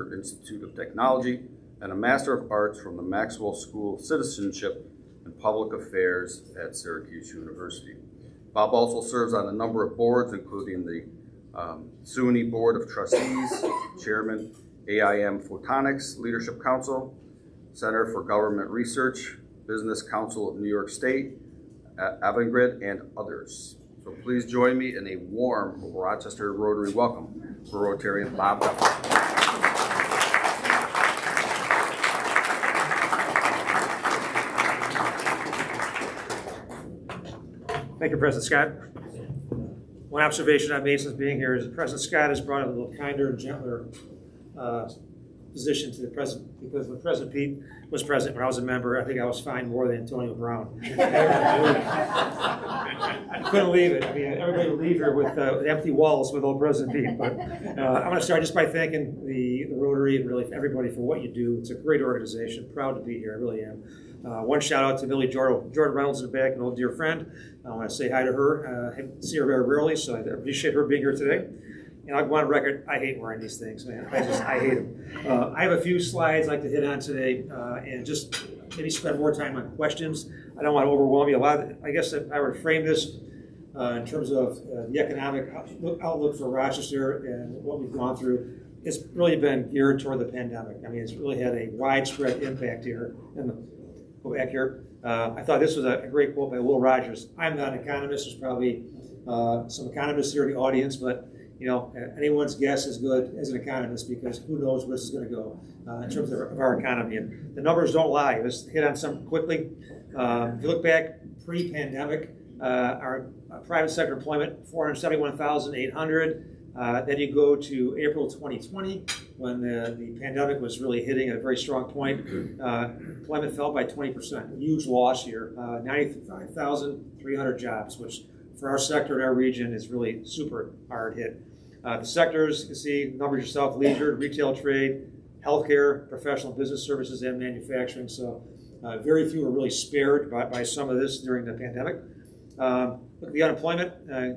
Institute of Technology and a Master of Arts from the Maxwell School of Citizenship and Public Affairs at Syracuse University. Bob also serves on a number of boards, including the SUNY Board of Trustees, Chairman, AIM Photonics Leadership Council, Center for Government Research, Business Council of New York State, Avangrid, and others. So please join me in a warm Rochester Rotary welcome for Rotarian Bob Duffy. Thank you, President Scott. One observation I've made since being here is that President Scott has brought a little kinder and gentler position to the president, because when President Pete was president, when I was a member, I think I was fined more than Antonio Brown. I couldn't leave it. I mean, everybody would leave here with empty walls with old President Pete. But I'm going to start just by thanking the Rotary and really everybody for what you do. It's a great organization. Proud to be here. I really am. One shout out to Millie Jordan Reynolds in the back, an old dear friend. I want to say hi to her. I see her very rarely, so I appreciate her being here today. And I want to record, I hate wearing these things, man. I hate them. I have a few slides I'd like to hit on today, and just maybe spend more time on questions. I don't want to overwhelm you. I guess if I were to frame this in terms of the economic outlook for Rochester and what we've gone through, it's really been geared toward the pandemic. I mean, it's really had a widespread impact here. Go back here. I thought this was a great quote by Will Rogers. I'm not an economist. There's probably some economists here in the audience, but you know, anyone's guess is good as an economist, because who knows where this is going to go in terms of our economy. And the numbers don't lie. Let's hit on some quickly. If you look back pre-pandemic, our private sector employment, 471,800. Then you go to April 2020, when the pandemic was really hitting at a very strong point. Employment fell by 20%, a huge loss here, 95,300 jobs, which for our sector in our region is really super hard hit. The sectors, you can see, numbers yourself: leisure, retail, trade, healthcare, professional business services, and manufacturing. So very few are really spared by some of this during the pandemic. Look at the unemployment,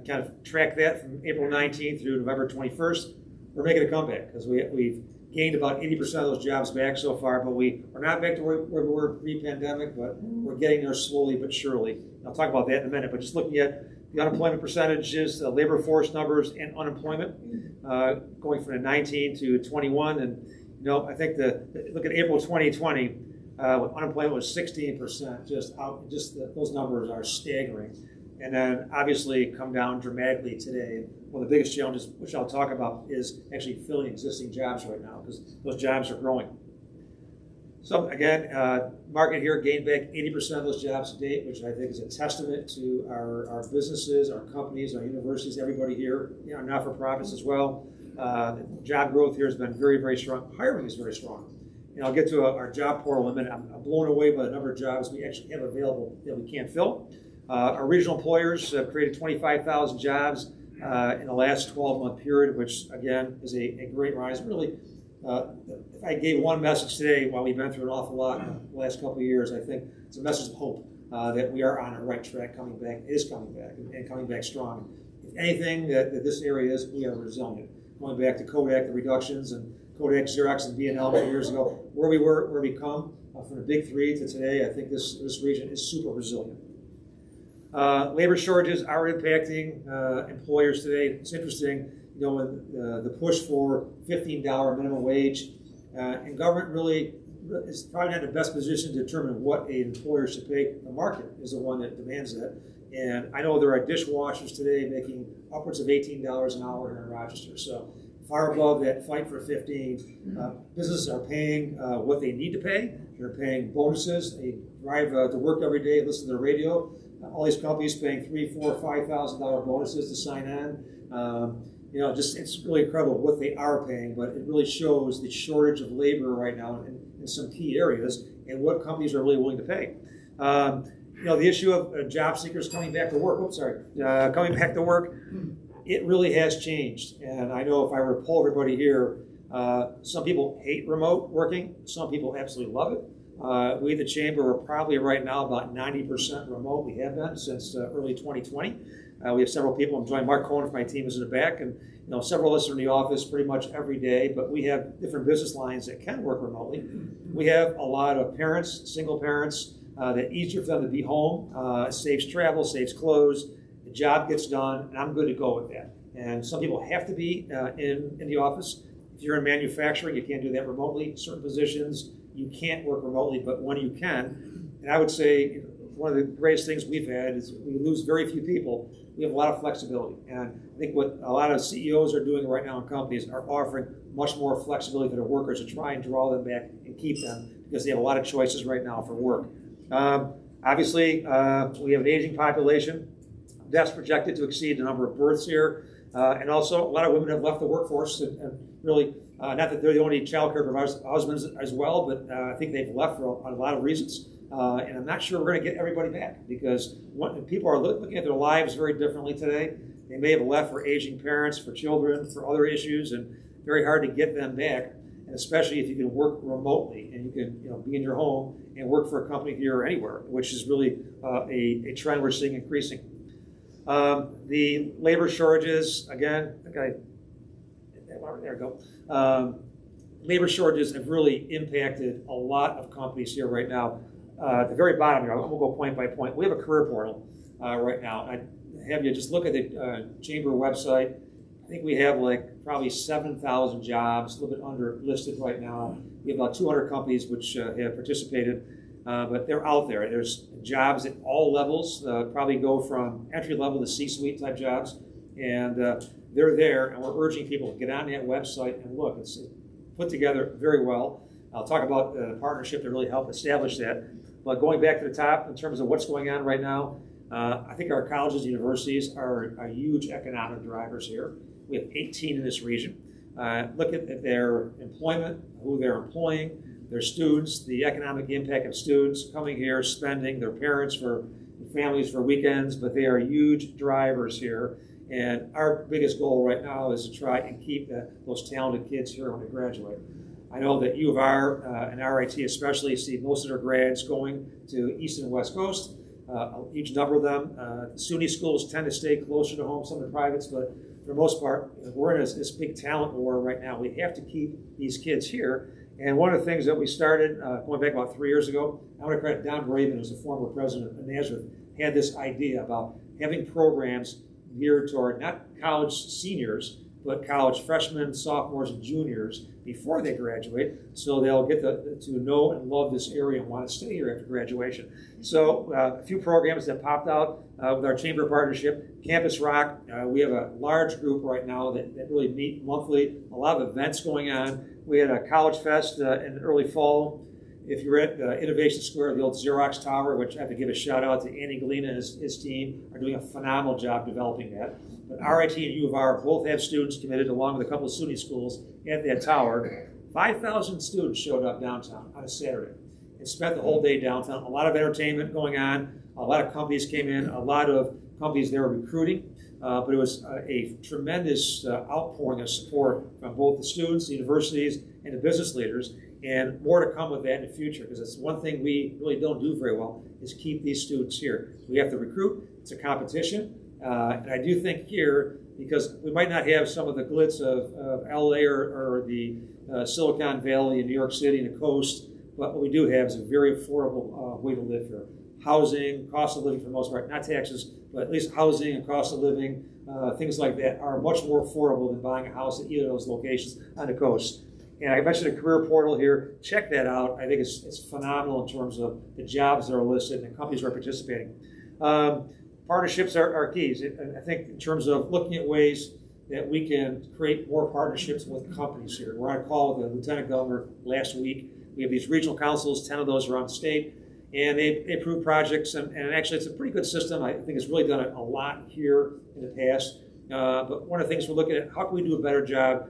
kind of track that from April 19th through November 21st. We're making a comeback because we've gained about 80% of those jobs back so far, but we are not back to where we were pre-pandemic, but we're getting there slowly but surely. I'll talk about that in a minute, but just looking at the unemployment percentages, the labor force numbers, and unemployment going from the 19 to 21. And you know, I think look at April 2020, unemployment was 16%. Those numbers are staggering. And then obviously come down dramatically today. One of the biggest challenges, which I'll talk about, is actually filling existing jobs right now, because those jobs are growing. So again, market here gained back 80% of those jobs to date, which I think is a testament to our businesses, our companies, our universities, everybody here, you know, not-for-profits as well. Job growth here has been very, very strong. Hiring is very strong. And I'll get to our job portal in a minute. I'm blown away by the number of jobs we actually have available that we can't fill. Our regional employers have created 25,000 jobs in the last 12-month period, which again is a great rise. Really, if I gave one message today, while we've been through an awful lot in the last couple of years, I think it's a message of hope that we are on the right track, coming back, and coming back strong. If anything that this area is, we are resilient. Going back to Kodak, the reductions, and Kodak, Xerox, and B&L 2 years ago, where we were, where we come, from the big three to today, I think this region is super resilient. Labor shortages are impacting employers today. It's interesting, you know, when the push for $15 minimum wage, and government really is probably not in the best position to determine what an employer should pay. The market is the one that demands that. And I know there are dishwashers today making upwards of $18 an hour here in Rochester. So far above that fight for 15. Businesses are paying what they need to pay. They're paying bonuses. They drive to work every day, listen to the radio. All these companies paying $3,000, $4,000, $5,000 bonuses to sign on. You know, it's really incredible what they are paying, but it really shows the shortage of labor right now in some key areas and what companies are really willing to pay. You know, the issue of job seekers coming back to work. Coming back to work. It really has changed. And I know if I were to poll everybody here, some people hate remote working. Some people absolutely love it. We at the Chamber are probably right now about 90% remote. We have been since early 2020. We have several people. I'm joined. Mark Cohen from my team is in the back, and several of us are in the office pretty much every day. But we have different business lines that can work remotely. We have a lot of parents, single parents, that easier for them to be home. Saves travel, saves clothes. The job gets done, and I'm good to go with that. And some people have to be in the office. If you're in manufacturing, you can't do that remotely. Certain positions, you can't work remotely, but when you can, and I would say one of the greatest things we've had is we lose very few people. We have a lot of flexibility. And I think what a lot of CEOs are doing right now in companies are offering much more flexibility for their workers to try and draw them back and keep them, because they have a lot of choices right now for work. Obviously, we have an aging population. That's projected to exceed the number of births here. And also, a lot of women have left the workforce, and really, not that they're the only child care providers, husbands as well, but I think they've left for a lot of reasons. And I'm not sure we're going to get everybody back, because people are looking at their lives very differently today. They may have left for aging parents, for children, for other issues, and very hard to get them back. And especially if you can work remotely and you can be in your home and work for a company here or anywhere, which is really a trend we're seeing increasing. The labor shortages, again, there we go. Labor shortages have really impacted a lot of companies here right now. At the very bottom here, I'm going to go point by point. We have a career portal right now. I have you just look at the Chamber website. I think we have probably 7,000 jobs, a little bit under listed right now. We have about 200 companies which have participated, but they're out there. There's jobs at all levels, probably go from entry level to C-suite type jobs, and they're there, and we're urging people to get on that website and look. It's put together very well. I'll talk about the partnership that really helped establish that. But going back to the top, in terms of what's going on right now, I think our colleges and universities are huge economic drivers here. We have 18 in this region. Look at their employment, who they're employing, their students, the economic impact of students coming here, spending, their parents for families for weekends, but they are huge drivers here. And our biggest goal right now is to try and keep those talented kids here when they graduate. I know that U of R and RIT especially see most of their grads going to East and West Coast. Each number of them. SUNY schools tend to stay closer to home, some of the privates, but for the most part, we're in this big talent war right now. We have to keep these kids here. And one of the things that we started going back about 3 years ago, I want to credit Don Braven, who's the former president of Nazareth, had this idea about having programs geared toward not college seniors, but college freshmen, sophomores, and juniors before they graduate, so they'll get to know and love this area and want to stay here after graduation. So a few programs that popped out with our chamber partnership. Campus Rock, we have a large group right now that really meet monthly, a lot of events going on. We had a College Fest in early fall. If you're at Innovation Square, the old Xerox Tower, which I have to give a shout out to Andy Galena and his team, are doing a phenomenal job developing that. But RIT and U of R both have students committed, along with a couple of SUNY schools, at that tower. 5,000 students showed up downtown on a Saturday and spent the whole day downtown. A lot of entertainment going on. A lot of companies came in. A lot of companies they were recruiting. But it was a tremendous outpouring of support from both the students, the universities, and the business leaders. And more to come with that in the future, because it's one thing we really don't do very well, is keep these students here. We have to recruit. It's a competition. And I do think here, because we might not have some of the glitz of LA or the Silicon Valley in New York City and the coast, but what we do have is a very affordable way to live here. Housing, cost of living for the most part, not taxes, but at least housing and cost of living, things like that are much more affordable than buying a house at either of those locations on the coast. And I mentioned a career portal here. Check that out. I think it's phenomenal in terms of the jobs that are listed and the companies that are participating. Partnerships are keys. I think in terms of looking at ways that we can create more partnerships with companies here. We're on a call with the Lieutenant Governor last week. We have these regional councils, 10 of those around the state, and they approve projects. And actually, it's a pretty good system. I think it's really done a lot here in the past. But one of the things we're looking at, how can we do a better job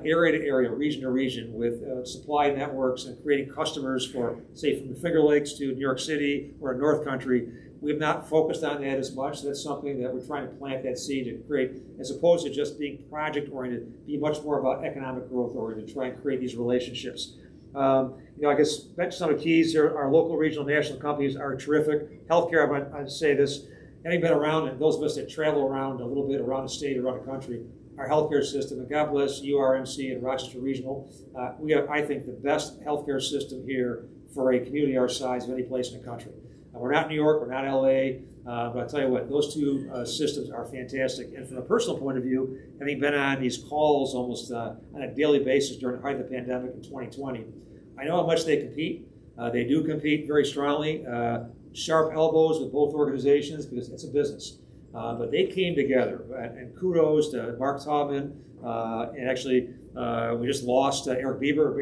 area to area, region to region, with supply networks and creating customers for, say, from the Finger Lakes to New York City or North Country. We have not focused on that as much. That's something that we're trying to plant that seed to create, as opposed to just being project-oriented, be much more about economic growth-oriented, try and create these relationships. I guess mention some of the keys here. Our local, regional, national companies are terrific. Healthcare, I'd say this, having been around, and those of us that travel around a little bit around the state, around the country, our healthcare system, and God bless URMC and Rochester Regional, we have, I think, the best healthcare system here for a community our size of any place in the country. We're not New York, we're not LA, but I'll tell you what, those two systems are fantastic. And from a personal point of view, having been on these calls almost on a daily basis during the height of the pandemic in 2020, I know how much they compete. They do compete very strongly, sharp elbows with both organizations because it's a business. But they came together, and kudos to Mark Taubman, and actually we just lost Eric Bieber.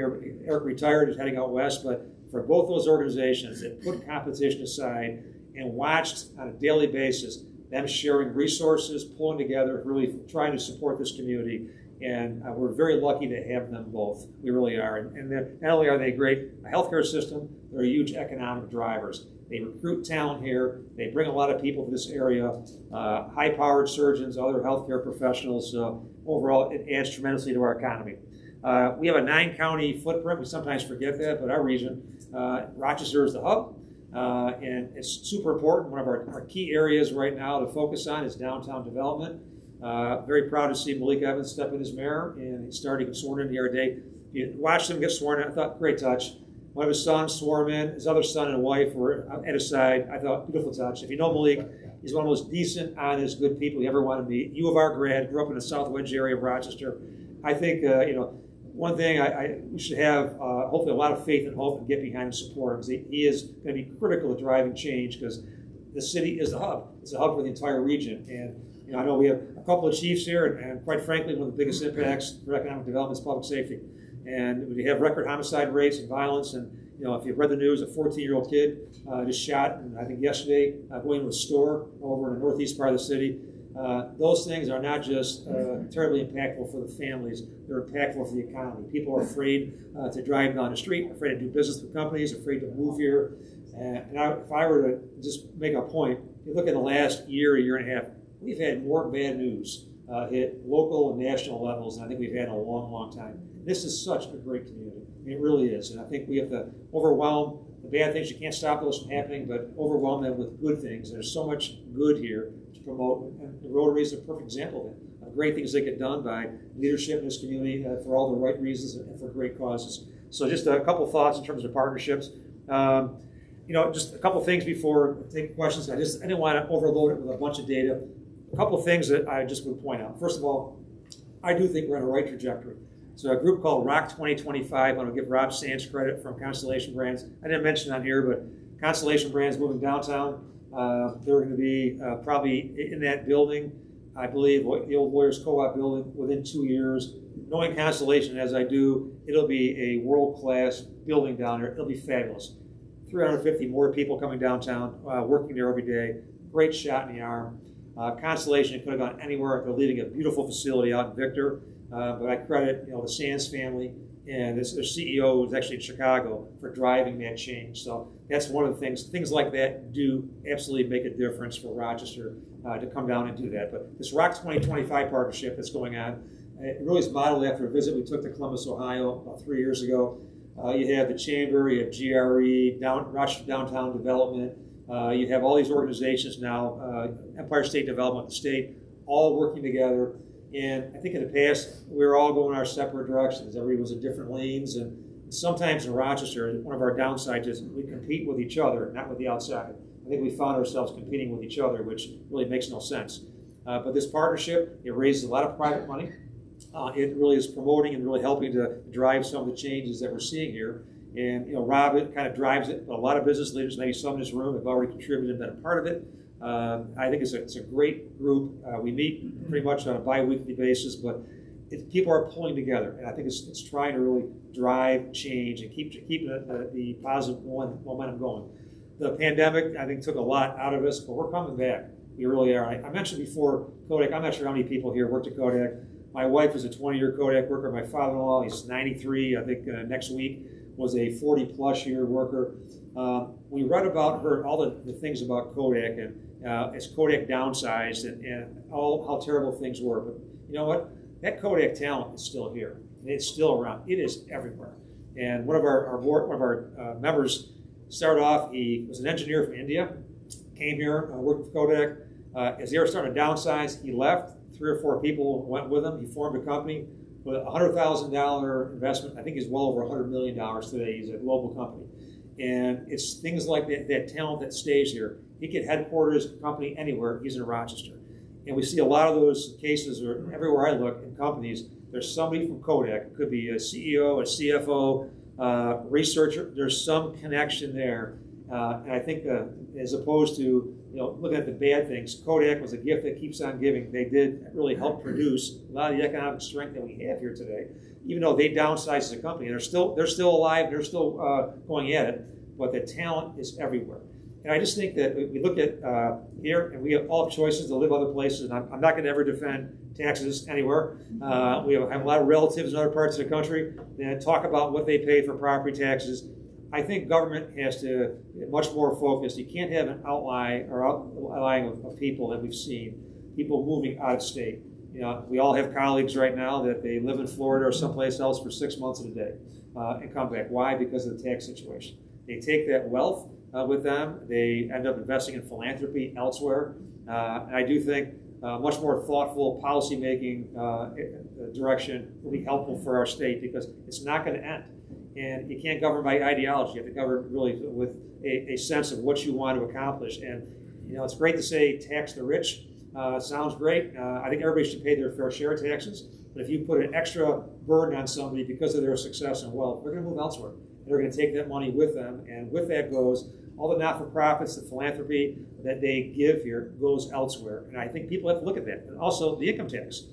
Eric retired, is heading out west, but for both those organizations that put competition aside and watched on a daily basis them sharing resources, pulling together, really trying to support this community. And we're very lucky to have them both. We really are. And not only are they great healthcare system, they're huge economic drivers. They recruit talent here. They bring a lot of people to this area, high-powered surgeons, other healthcare professionals. So overall, it adds tremendously to our economy. We have a 9-county footprint. We sometimes forget that, but our region, Rochester is the hub, and it's super important. One of our key areas right now to focus on is downtown development. Very proud to see Malik Evans step in as mayor, and he's starting to get sworn in the other day. You watched him get sworn in. I thought, great touch. One of his sons swore him in. His other son and wife were at his side. I thought, beautiful touch. If you know Malik, he's one of the most decent, honest, good people you ever want to meet. U of R grad, grew up in the South Wedge area of Rochester. I think, one thing we should have, hopefully, a lot of faith and hope and get behind and support him, because he is going to be critical of driving change, because the city is the hub. It's a hub for the entire region. And I know we have a couple of chiefs here, and quite frankly, one of the biggest impacts for economic development is public safety. And we have record homicide rates and violence. And if you've read the news, a 14-year-old kid just shot, and I think yesterday, going to a store over in the northeast part of the city. Those things are not just terribly impactful for the families, they're impactful for the economy. People are afraid to drive down the street, afraid to do business with companies, afraid to move here. If I were to just make a point, if you look at the last year and a half, we've had more bad news hit local and national levels than I think we've had in a long, long time. This is such a great community. I mean, it really is. And I think we have to overwhelm the bad things. You can't stop those from happening, but overwhelm them with good things. There's so much good here to promote. And the Rotary is a perfect example of great things that get done by leadership in this community for all the right reasons and for great causes. So just a couple thoughts in terms of partnerships. Just a couple things before I take questions. I didn't want to overload it with a bunch of data. A couple of things that I just would point out. First of all, I do think we're on the right trajectory. So a group called Rock 2025, I want to give Rob Sands credit from Constellation Brands. I didn't mention on here, but Constellation Brands moving downtown. They're going to be probably in that building, I believe, the old Lawyers Co-op building, within 2 years. Knowing Constellation as I do, it'll be a world-class building down there. It'll be fabulous. 350 more people coming downtown, working there every day. Great shot in the arm. Constellation could have gone anywhere. They're leaving a beautiful facility out in Victor. But I credit the Sands family and their CEO, who's actually in Chicago, for driving that change. So that's one of the things like that do absolutely make a difference for Rochester to come down and do that. But this Rock 2025 partnership that's going on, it really is modeled after a visit we took to Columbus, Ohio about 3 years ago. You have the Chamber, you have GRE, Rochester Downtown Development. You have all these organizations now, Empire State Development, the state, all working together. And I think in the past, we were all going our separate directions. Everybody was in different lanes. And sometimes in Rochester, one of our downsides is we compete with each other, not with the outside. I think we found ourselves competing with each other, which really makes no sense. But this partnership, it raises a lot of private money. It really is promoting and really helping to drive some of the changes that we're seeing here. And Rob kind of drives it. A lot of business leaders, maybe some in this room, have already contributed and been a part of it. I think it's a great group. We meet pretty much on a bi-weekly basis, but people are pulling together, and I think it's trying to really drive change and keep the positive momentum going. The pandemic, I think, took a lot out of us, but we're coming back. We really are. I mentioned before Kodak. I'm not sure how many people here worked at Kodak. My wife is a 20-year Kodak worker. My father-in-law, he's 93. I think next week was a 40-plus year worker. We read about her, all the things about Kodak, and as Kodak downsized and all how terrible things were. But you know what? That Kodak talent is still here. It's still around. It is everywhere. And one of our members started off, he was an engineer from India, came here, worked with Kodak, As they were starting to downsize, he left. 3 or 4 people went with him. He formed a company with a $100,000 investment. I think he's well over $100 million today. He's a global company. And it's things like that talent that stays here. He could headquarters a company anywhere. He's in Rochester. And we see a lot of those cases everywhere I look in companies. There's somebody from Kodak. It could be a CEO, a CFO, researcher. There's some connection there. And I think as opposed to looking at the bad things, Kodak was a gift that keeps on giving. They did really help produce a lot of the economic strength that we have here today. Even though they downsized as a company, and they're still alive, they're still going at it, but the talent is everywhere. And I just think that we look at here, and we have all choices to live other places. And I'm not going to ever defend taxes anywhere. We have a lot of relatives in other parts of the country that talk about what they pay for property taxes. I think government has to be much more focused. You can't have an outlying of people that we've seen, people moving out of state. We all have colleagues right now that they live in Florida or someplace else for 6 months of the day and come back. Why? Because of the tax situation. They take that wealth with them. They end up investing in philanthropy elsewhere. And I do think much more thoughtful policy-making direction will be helpful for our state because it's not going to end. And you can't govern by ideology. You have to govern really with a sense of what you want to accomplish. And it's great to say tax the rich. Sounds great. I think everybody should pay their fair share of taxes. But if you put an extra burden on somebody because of their success and wealth, they're going to move elsewhere. They're going to take that money with them. And with that goes all the not-for-profits, the philanthropy that they give here goes elsewhere. And I think people have to look at that. And also the income tax.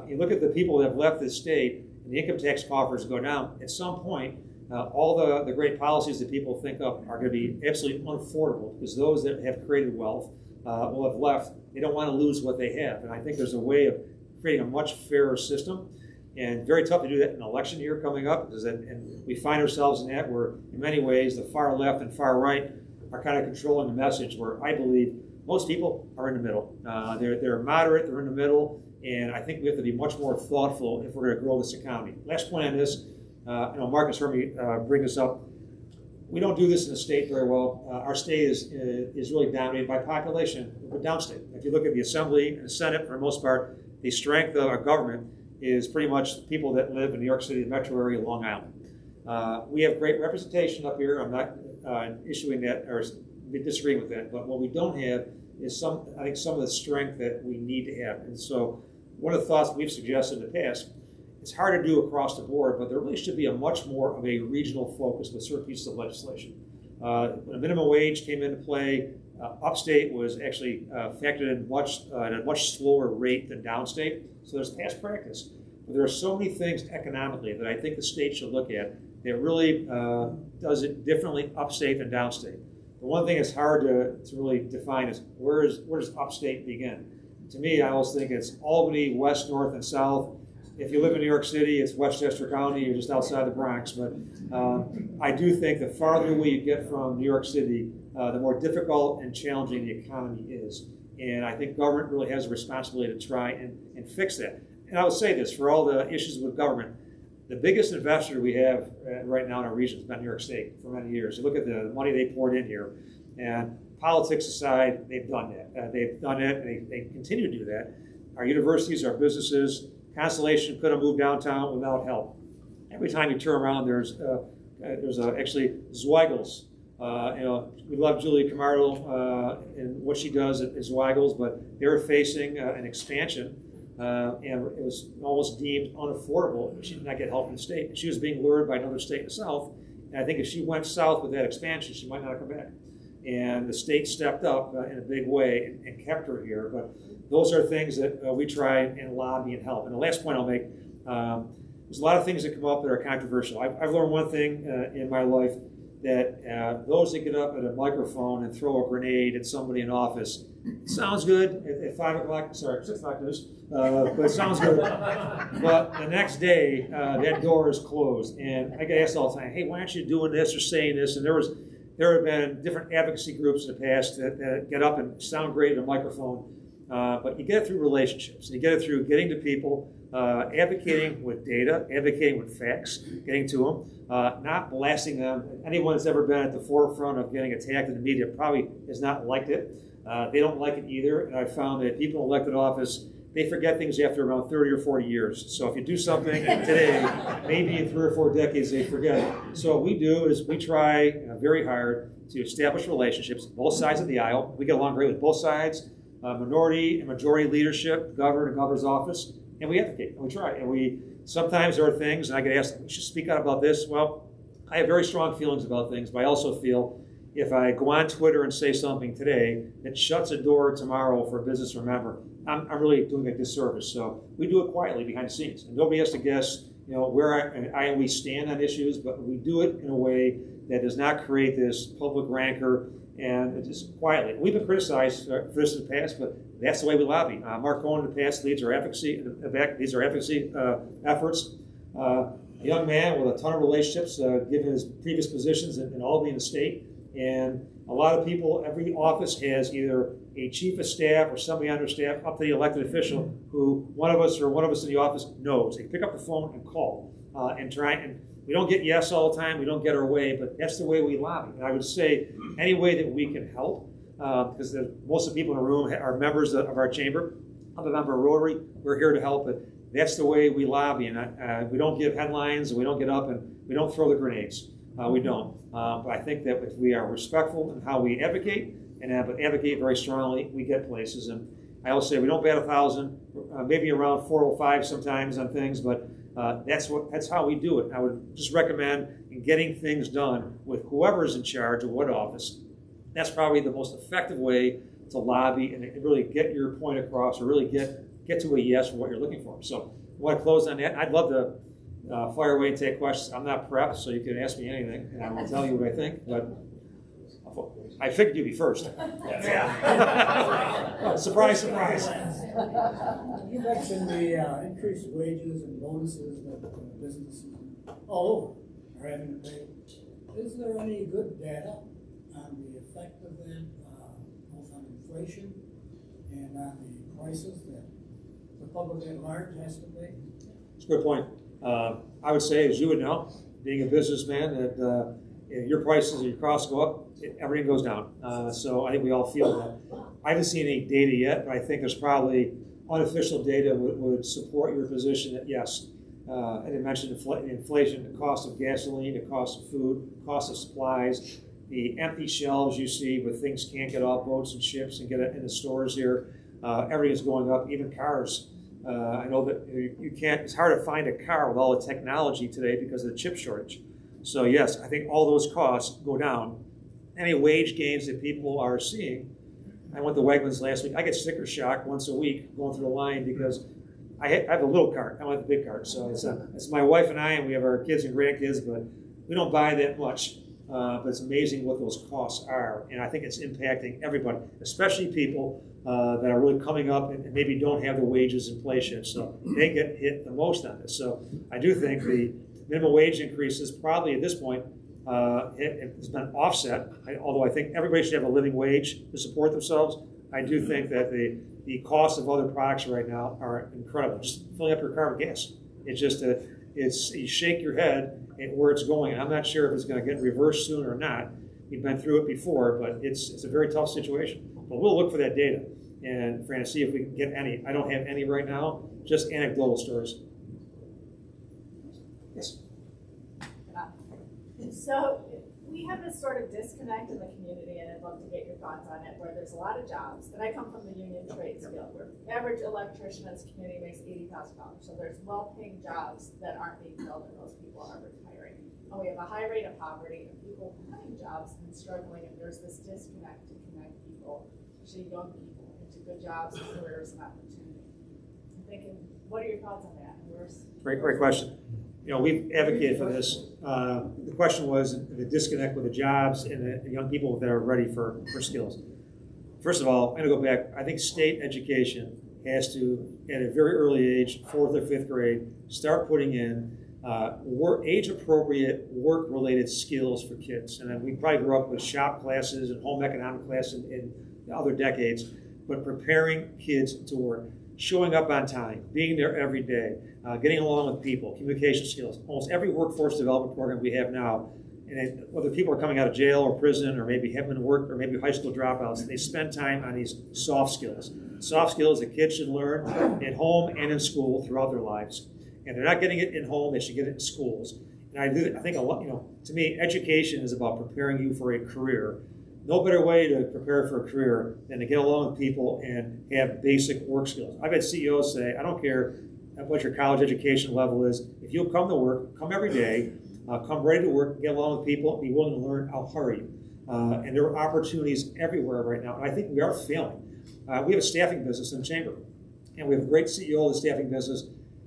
You look at the people that have left this state, and the income tax coffers go down. At some point, all the great policies that people think of are going to be absolutely unaffordable because those that have created wealth will have left. They don't want to lose what they have. And I think there's a way of creating a much fairer system. And very tough to do that in an election year coming up, and we find ourselves in that where, in many ways, the far left and far right are kind of controlling the message, where I believe most people are in the middle. They're moderate, they're in the middle, and I think we have to be much more thoughtful if we're going to grow this economy. Last point on this, Mark has heard me bring this up. We don't do this in the state very well. Our state is really dominated by population, but downstate. If you look at the Assembly and the Senate, for the most part, the strength of our government is pretty much people that live in New York City, the metro area, Long Island. We have great representation up here. I'm not issuing that or disagreeing with that, but what we don't have is some of the strength that we need to have. And so one of the thoughts we've suggested in the past, it's hard to do across the board, but there really should be a much more of a regional focus with certain pieces of legislation. When a minimum wage came into play, upstate was actually factored in at a much slower rate than downstate. So there's past practice. But there are so many things economically that I think the state should look at that really does it differently upstate than downstate. The one thing that's hard to really define is where does upstate begin? To me, I always think it's Albany, west, north, and south. If you live in New York City, it's Westchester County, you're just outside the Bronx. But I do think the farther away you get from New York City, the more difficult and challenging the economy is. And I think government really has a responsibility to try and fix that. And I will say this, for all the issues with government, the biggest investor we have right now in our region has been New York State for many years. You look at the money they poured in here, and politics aside, they've done that. They've done it, and they continue to do that. Our universities, our businesses, Constellation could have moved downtown without help. Every time you turn around, there's actually Zweigels. We love Julie Camardo and what she does at Zweigels, but they were facing an expansion, and it was almost deemed unaffordable. She did not get help from the state. She was being lured by another state in the south, and I think if she went south with that expansion, she might not have come back. And the state stepped up in a big way and kept her here. But those are things that we try and lobby and help. And the last point I'll make, there's a lot of things that come up that are controversial. I've learned one thing in my life, that those that get up at a microphone and throw a grenade at somebody in office, it sounds good at 5 o'clock, sorry, 6 o'clock news, but it sounds good. But the next day, that door is closed. And I get asked all the time, hey, why aren't you doing this or saying this? And there have been different advocacy groups in the past that get up and sound great at a microphone, but you get it through relationships. You get it through getting to people, advocating with data, advocating with facts, getting to them, not blasting them. Anyone that's ever been at the forefront of getting attacked in the media probably has not liked it. They don't like it either, and I found that people in elected office, they forget things after around 30 or 40 years. So if you do something today, maybe in 3 or 4 decades they forget it. So what we do is we try very hard to establish relationships on both sides of the aisle. We get along great with both sides, minority and majority leadership, governor and governor's office, and we advocate, and we try. And we sometimes there are things, and I get asked, we should speak out about this. Well, I have very strong feelings about things, but I also feel if I go on Twitter and say something today that shuts a door tomorrow for a business or member, I'm really doing a disservice. So we do it quietly behind the scenes, and nobody has to guess, where I and we stand on issues, but we do it in a way that does not create this public rancor, and it's just quietly. We've been criticized for this in the past, but that's the way we lobby. Mark Cohen in the past leads our advocacy. These are advocacy efforts. A young man with a ton of relationships, given his previous positions in Albany and the state. And a lot of people, every office has either a chief of staff or somebody on their staff up to the elected official who one of us in the office knows. They pick up the phone and call and try. And we don't get yes all the time. We don't get our way, but that's the way we lobby. And I would say any way that we can help, because most of the people in the room are members of our chamber. I'm a member of Rotary. We're here to help, but that's the way we lobby. And we don't give headlines, and we don't get up and we don't throw the grenades. We don't. But I think that if we are respectful in how we advocate and advocate very strongly, we get places. And I always say we don't bat 1,000, maybe around 405 sometimes on things, but that's how we do it. I would just recommend in getting things done with whoever's in charge of what office. That's probably the most effective way to lobby and really get your point across, or really get to a yes for what you're looking for. So I want to close on that. I'd love to fire away and take questions. I'm not prepped, so you can ask me anything, and I will tell you what I think. But I figured you'd be first. Yeah. Surprise, surprise. You mentioned the increased wages and bonuses that businesses all over are having to pay. Is there any good data on the effect of that, both on inflation and on the prices that the public at large has to pay? It's a good point. I would say, as you would know, being a businessman, that your prices and your costs go up, everything goes down. So I think we all feel that. I haven't seen any data yet, but I think there's probably unofficial data would support your position that yes. I didn't mention inflation, the cost of gasoline, the cost of food, cost of supplies, the empty shelves you see where things can't get off boats and ships and get in the stores here. Everything is going up, even cars. I know that you can't, it's hard to find a car with all the technology today because of the chip shortage. So yes, I think all those costs go down. Any wage gains that people are seeing, I went to Wegmans last week. I get sticker shock once a week going through the line because I have a little cart. I don't have the big cart. So it's my wife and I, and we have our kids and grandkids, but we don't buy that much. But it's amazing what those costs are. And I think it's impacting everybody, especially people that are really coming up and maybe don't have the wages inflation. So they get hit the most on this. So I do think the minimum wage increases probably at this point it's been offset. Although I think everybody should have a living wage to support themselves, I do think that the cost of other products right now are incredible. Just filling up your car with gas. It's just you shake your head at where it's going. And I'm not sure if it's going to get reversed soon or not. We've been through it before, but it's a very tough situation. But we'll look for that data and try to see if we can get any. I don't have any right now, just anecdotal stories. Yes. So we have this sort of disconnect in the community, and I'd love to get your thoughts on it, where there's a lot of jobs. And I come from the union trades field, where average electrician in this community makes $80,000. So there's well-paying jobs that aren't being filled, and those people are retiring. And we have a high rate of poverty, and people having jobs and struggling, and there's this disconnect to connect people, especially young people, into good jobs and careers and opportunity. I'm thinking, what are your thoughts on that? Great question. We've advocated for this. The question was the disconnect with the jobs and the young people that are ready for skills. First of all, I'm going to go back. I think state education has to, at a very early age, 4th or 5th grade, start putting in age-appropriate work-related skills for kids. And then we probably grew up with shop classes and home economic classes in other decades, but preparing kids to work, showing up on time, being there every day, getting along with people, communication skills. Almost every workforce development program we have now whether people are coming out of jail or prison or maybe haven't been worked or maybe high school dropouts, they spend time on these soft skills. Soft skills that kids should learn at home and in school throughout their lives. And they're not getting it in home, they should get it in schools. And I think a lot, to me, education is about preparing you for a career. No better way to prepare for a career than to get along with people and have basic work skills. I've had CEOs say, I don't care what your college education level is, if you'll come to work, come every day, come ready to work, get along with people, be willing to learn, I'll hire you. And there are opportunities everywhere right now. And I think we are failing. We have a staffing business in the chamber. And we have a great CEO of the staffing business.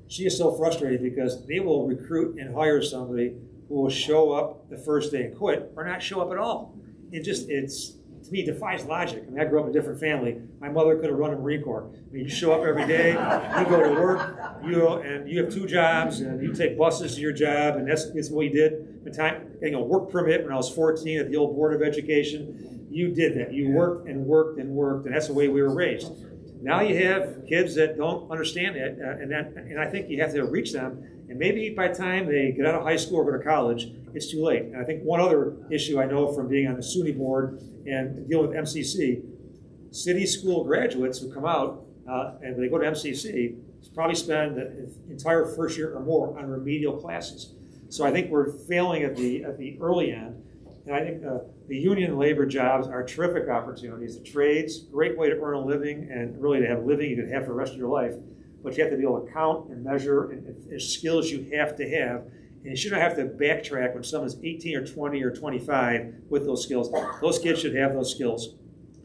She is so frustrated because they will recruit and hire somebody who will show up the first day and quit or not show up at all. It's to me, defies logic. I mean, I grew up in a different family. My mother could have run a Marine Corps. I mean, you show up every day, you go to work, and you have 2 jobs, and you take buses to your job, and that's what we did. The time getting a work permit when I was 14 at the old Board of Education, you did that. You worked and worked and worked, and that's the way we were raised. Now you have kids that don't understand it, and I think you have to reach them. And maybe by the time they get out of high school or go to college, it's too late. And I think one other issue I know from being on the SUNY board and dealing with MCC, city school graduates who come out and they go to MCC probably spend the entire first year or more on remedial classes. So I think we're failing at the early end. And I think the union labor jobs are terrific opportunities. The trades, great way to earn a living and really to have a living you can have for the rest of your life. But you have to be able to count and measure and skills you have to have. And you shouldn't have to backtrack when someone's 18 or 20 or 25 with those skills. Those kids should have those skills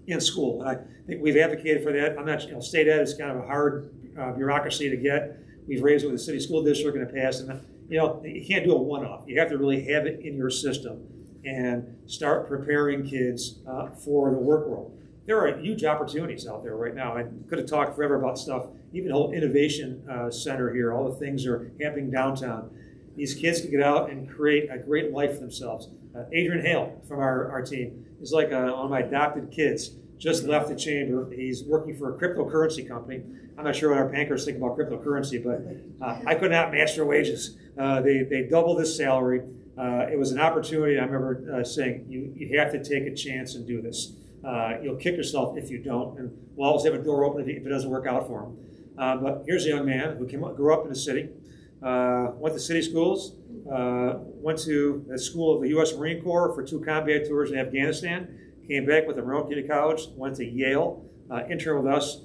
in school. And I think we've advocated for that. I'm not, state ed is kind of a hard bureaucracy to get. We've raised it with the city school district in the past. And you can't do a one-off. You have to really have it in your system and start preparing kids for the work world. There are huge opportunities out there right now. I could have talked forever about stuff, even the whole innovation center here, all the things that are happening downtown. These kids can get out and create a great life for themselves. Adrian Hale from our team is like one of my adopted kids, just left the chamber. He's working for a cryptocurrency company. I'm not sure what our bankers think about cryptocurrency, but I could not match their wages. They doubled his salary. It was an opportunity. I remember saying, you have to take a chance and do this. You'll kick yourself if you don't, and we'll always have a door open if it doesn't work out for him. But here's a young man who grew up in the city, went to city schools, went to the school of the U.S. Marine Corps for 2 combat tours in Afghanistan, came back with a Monroe Community College, went to Yale, interned with us.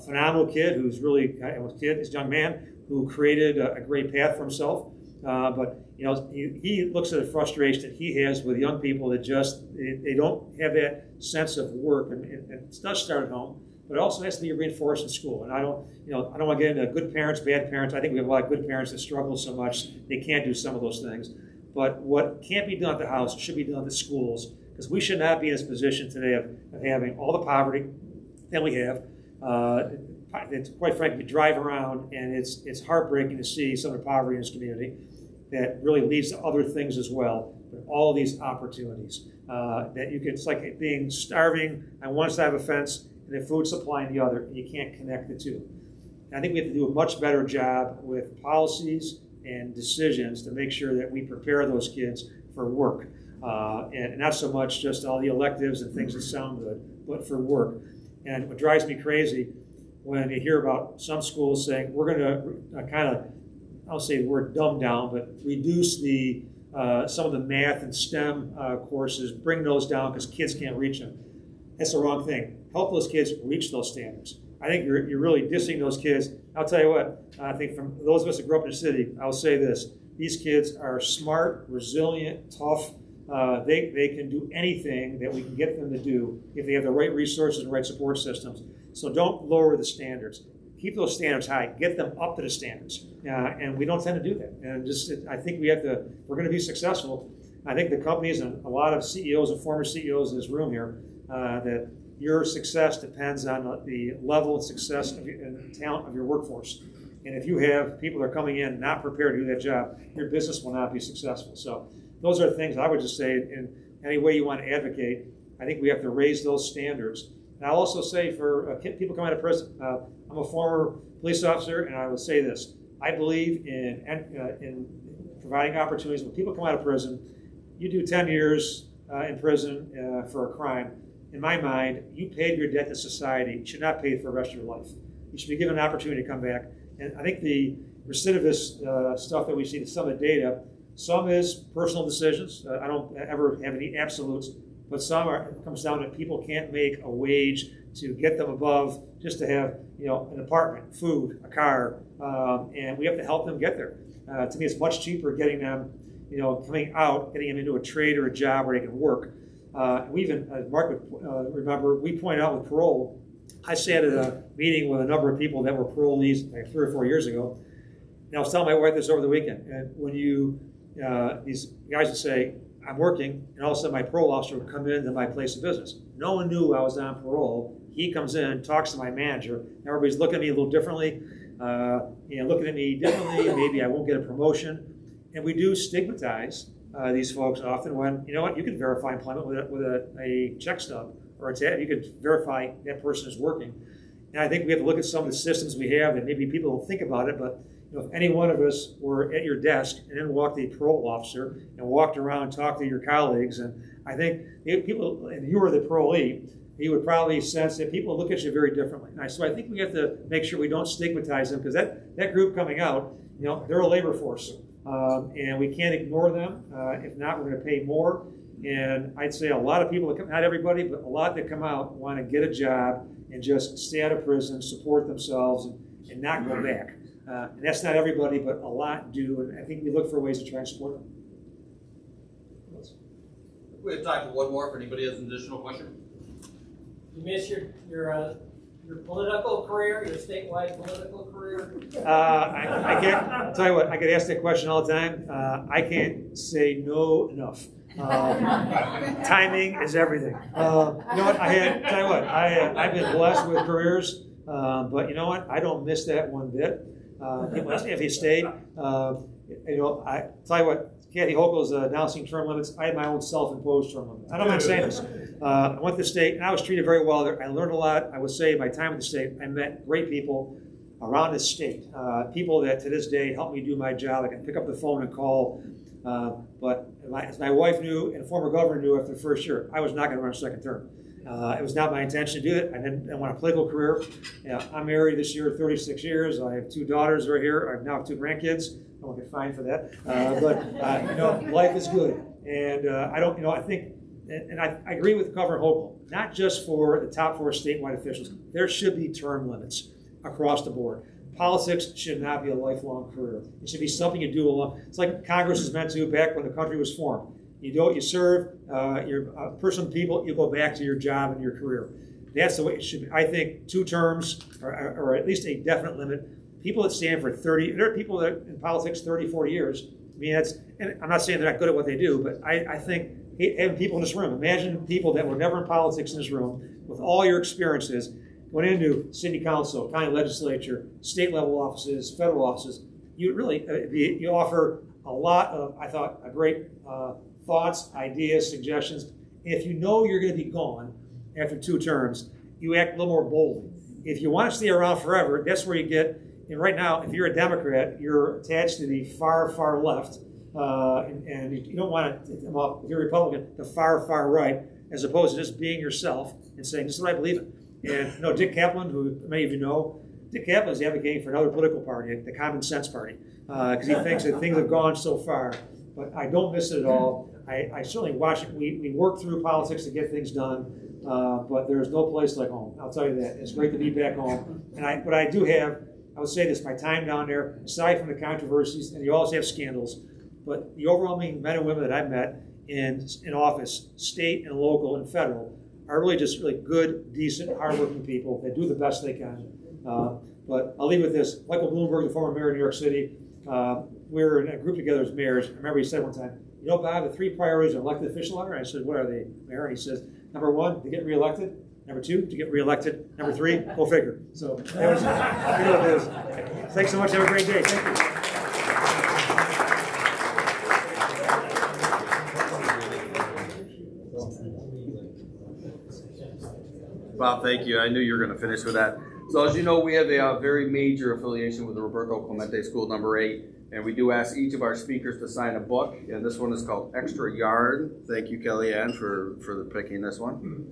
Phenomenal kid who's really, this young man who created a great path for himself. But he looks at the frustration that he has with young people that just they don't have that sense of work, and it does start at home, but it also has to be reinforced in school. And I don't want to get into good parents, bad parents. I think we have a lot of good parents that struggle so much they can't do some of those things. But what can't be done at the house should be done at the schools, because we should not be in this position today of having all the poverty that we have. It's, quite frankly, you drive around and it's heartbreaking to see some of the poverty in this community that really leads to other things as well. But all these opportunities that you can, it's like being starving on one side of a fence and the food supply on the other, and you can't connect the two. And I think we have to do a much better job with policies and decisions to make sure that we prepare those kids for work. And not so much just all the electives and things that sound good, but for work. And what drives me crazy when you hear about some schools saying, we're going to kind of, I'll say the word dumb down, but reduce the some of the math and STEM courses, bring those down because kids can't reach them. That's the wrong thing. Help those kids reach those standards. I think you're really dissing those kids. I'll tell you what, I think from those of us that grew up in the city, I'll say this. These kids are smart, resilient, tough. They can do anything that we can get them to do if they have the right resources and right support systems. So don't lower the standards. Keep those standards high. Get them up to the standards. And we don't tend to do that. And I think we're going to be successful. I think the companies and a lot of CEOs and former CEOs in this room here, that your success depends on the level of success and talent of your workforce. And if you have people that are coming in not prepared to do that job, your business will not be successful. So those are things I would just say in any way you want to advocate. I think we have to raise those standards. And I'll also say for people coming out of prison, I'm a former police officer, and I will say this. I believe in providing opportunities. When people come out of prison, you do 10 years in prison for a crime, in my mind, you paid your debt to society. You should not pay for the rest of your life. You should be given an opportunity to come back. And I think the recidivist stuff that we see, some of the data, some is personal decisions. I don't ever have any absolutes, but some it comes down to people can't make a wage to get them above just to have an apartment, food, a car, and we have to help them get there. To me, it's much cheaper getting them, coming out, getting them into a trade or a job where they can work. We even, as Mark would remember, we pointed out with parole. I sat at a meeting with a number of people that were parolees like 3 or 4 years ago, and I was telling my wife this over the weekend. And when these guys would say, I'm working, and all of a sudden my parole officer would come into my place of business. No one knew I was on parole. He comes in, talks to my manager. Everybody's looking at me a little differently, looking at me differently. Maybe I won't get a promotion. And we do stigmatize these folks often when, you can verify employment with a check stub or a tab. You could verify that person is working. And I think we have to look at some of the systems we have, and maybe people don't think about it, but if any one of us were at your desk and then walked a parole officer and walked around and talked to your colleagues, and I think people, and you were the parolee, you would probably sense that people look at you very differently. So I think we have to make sure we don't stigmatize them, because that group coming out, they're a labor force, and we can't ignore them. If not, we're going to pay more. And I'd say a lot of people, not everybody, but a lot that come out want to get a job and just stay out of prison, support themselves, and not go back. And that's not everybody, but a lot do, and I think we look for ways to try and support them. We have time for one more if anybody has an additional question. You miss your political career, your statewide political career? I can't, I'll tell you what, I get asked that question all the time. I can't say no enough. Timing is everything. Tell you what, I've been blessed with careers, but you know what, I don't miss that one bit. If he stayed, I tell you what, Kathy Hochul's announcing term limits. I had my own self-imposed term limit. I don't mind saying this. I went to the state, and I was treated very well there. I learned a lot. I would say my time at the state, I met great people around the state, people that to this day help me do my job. I can pick up the phone and call. But as my wife knew and former governor knew after the first year, I was not going to run a second term. It was not my intention to do it. I didn't want a political career. I'm married this year 36 years. I have 2 daughters right here. I now have 2 grandkids. I won't get fined for that. But life is good. And I think, and I agree with Governor Hochul, not just for the top 4 statewide officials. There should be term limits across the board. Politics should not be a lifelong career. It should be something you do along. It's like Congress is meant to back when the country was formed. You do it, you serve, you're a person of people, you go back to your job and your career. That's the way it should be. I think 2 terms, or at least a definite limit. People that stand for 30, there are people that in politics 30, 40 years. I mean, and I'm not saying they're not good at what they do, but I think having people in this room, imagine people that were never in politics in this room, with all your experiences, went into city council, county legislature, state level offices, federal offices. You really, you offer a lot of, I thought, a great thoughts, ideas, suggestions. If you know you're going to be gone after 2 terms, you act a little more boldly. If you want to stay around forever, that's where you get, and right now, if you're a Democrat, you're attached to the far, far left, and you don't want to, if you're a Republican, the far, far right, as opposed to just being yourself and saying, this is what I believe in. And Dick Kaplan, who many of you know, Dick Kaplan is advocating for another political party, the Common Sense Party, because he thinks that things have gone so far. But I don't miss it at all. I certainly watch it. We work through politics to get things done, but there's no place like home. I'll tell you that. It's great to be back home. But I do have, I would say this, my time down there, aside from the controversies, and you always have scandals, but the overwhelming men and women that I've met in office, state and local and federal, are really just really good, decent, hardworking people that do the best they can. But I'll leave with this. Michael Bloomberg, the former mayor of New York City, we were in a group together as mayors. I remember he said one time, Bob, the 3 priorities of an elected official are? I said, what are they, Mayor? And he says, number 1, to get reelected. Number 2, to get reelected. Number 3, go figure. So that was, it is. Thanks so much. Have a great day. Thank you. Bob, thank you. I knew you were going to finish with that. So as you know, we have a very major affiliation with the Roberto Clemente School number 8. And we do ask each of our speakers to sign a book, and this one is called Extra Yard. Thank you, Kellyanne, for the picking this one.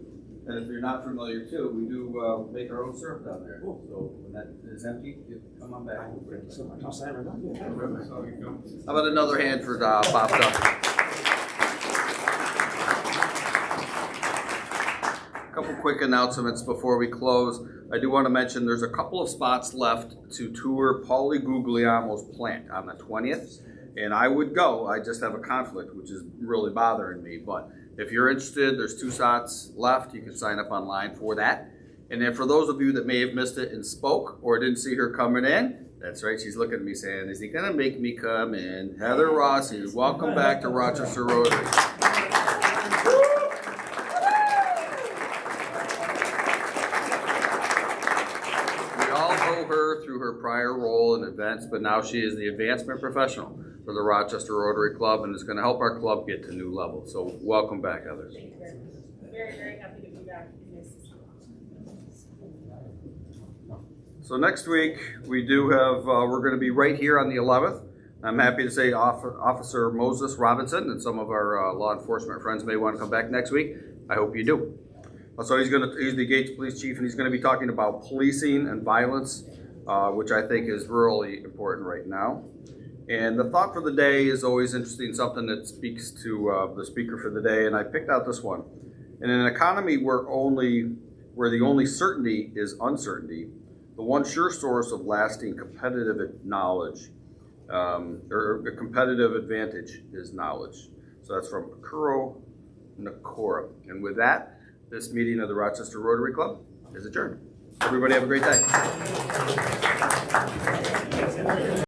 And if you're not familiar too, we do make our own syrup down there. So when that is empty, you come on back. I'll sign right now. How about another hand for Bob Duffy? A couple quick announcements before we close. I do want to mention there's a couple of spots left to tour Paulie Guglielmo's plant on the 20th. And I would go, I just have a conflict, which is really bothering me. But if you're interested, there's 2 spots left. You can sign up online for that. And then for those of you that may have missed it and spoke or didn't see her coming in, that's right, she's looking at me saying, is he going to make me come in? Heather Rossi, welcome back to Rochester Rotary. Her through her prior role in events, but now she is the advancement professional for the Rochester Rotary Club and is going to help our club get to new levels. So welcome back, Heather. Thank you very much. Very, very happy to be back. Nice to see you. So next week we do have, we're going to be right here on the 11th. I'm happy to say Officer Moses Robinson and some of our law enforcement friends may want to come back next week. I hope you do. So he's the Gates Police Chief, and he's going to be talking about policing and violence, which I think is really important right now. And the thought for the day is always interesting, something that speaks to the speaker for the day, and I picked out this one. In an economy where the only certainty is uncertainty, the one sure source of lasting competitive knowledge or a competitive advantage is knowledge. So that's from Kuro Nakora. And with that, this meeting of the Rochester Rotary Club is adjourned. Everybody have a great day.